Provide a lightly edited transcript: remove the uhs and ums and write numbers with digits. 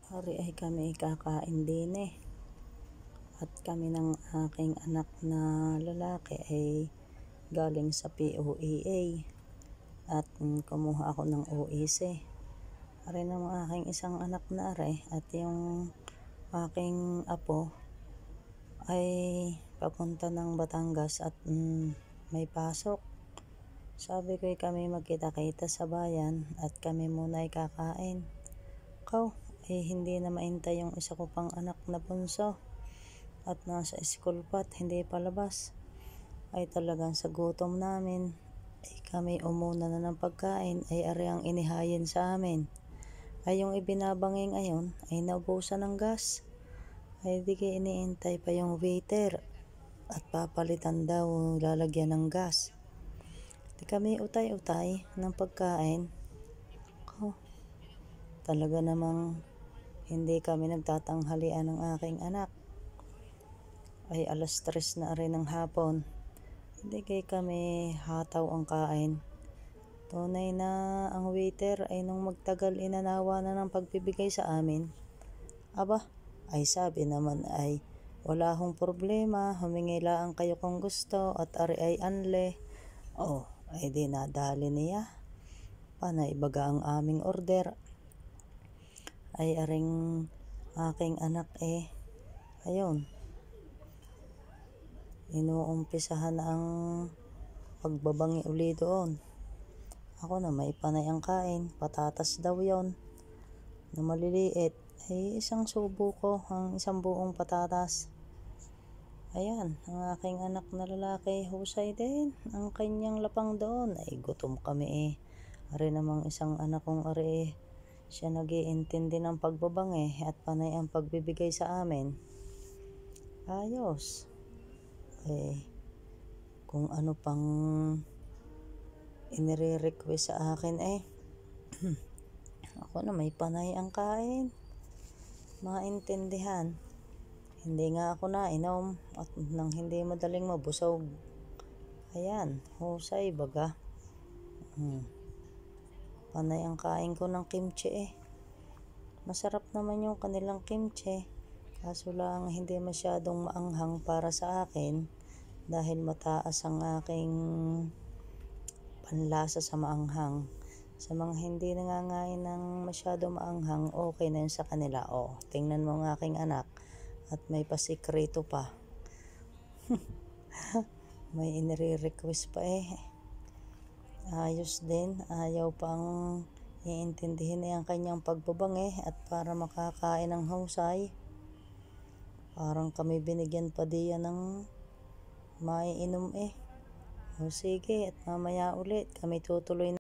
Hari ay kami kakain din At kami ng aking anak na lalaki ay galing sa POEA. At kumuha ako ng OEC. Ari ng aking isang anak na at yung aking apo ay papunta ng Batangas at may pasok. Sabi ko kami magkita-kita sa bayan at kami muna ay kakain. Hindi na maintay yung isa ko pang anak na bunso at nasa school pa at hindi palabas. Ay talagang sa gutom namin ay kami umuna na ng pagkain ay ari ang inihayin sa amin. Ay yung ibinabanging ayon ay naubusan ng gas. Ay di kayo iniintay pa yung waiter at papalitan daw lalagyan ng gas. Di kami utay-utay ng pagkain. Talaga namang hindi kami nagtatanghalian ng aking anak. Ay 3:00 na rin ng hapon. Hindi kami hataw ang kain. Tunay na ang waiter ay nung magtagal inanawa na ng pagbibigay sa amin. Ay sabi naman ay wala hong problema, humingi lang kayo kung gusto at ari ay anle. Ay di nadali niya. Panay baga ang aming order. Ay aring aking anak ayun. Inuumpisahan ang pagbabangi uli doon. Ako na may panay ang kain, patatas daw yon na maliliit. Ay isang subo ko, ang isang buong patatas. Ayan, ang aking anak na lalaki, husay din ang kanyang lapang doon. Ay gutom kami Ari namang isang anak kong siya nag-iintindi ng pagbabangi at panay ang pagbibigay sa amin. Ayos. Kung ano pang inire-request sa akin ako na may panay ang kain. Maintindihan. Hindi nga ako nainom at nang hindi madaling mabusog. Ayan, husay baga. Panay ang kain ko ng kimchi Masarap naman yung kanilang kimchi. Kaso lang hindi masyadong maanghang para sa akin dahil mataas ang aking panlasa sa maanghang. Sa mga hindi nangangain ng masyado maanghang, okay na yun sa kanila. Tingnan mo ang aking anak at may pasikreto pa. May inire-request pa Ayos din, ayaw pang iintindihin ang kanyang pagbabangi at para makakain ng husay. Parang kami binigyan pa diyan ng maiinom Sige at mamaya ulit kami tutuloy na.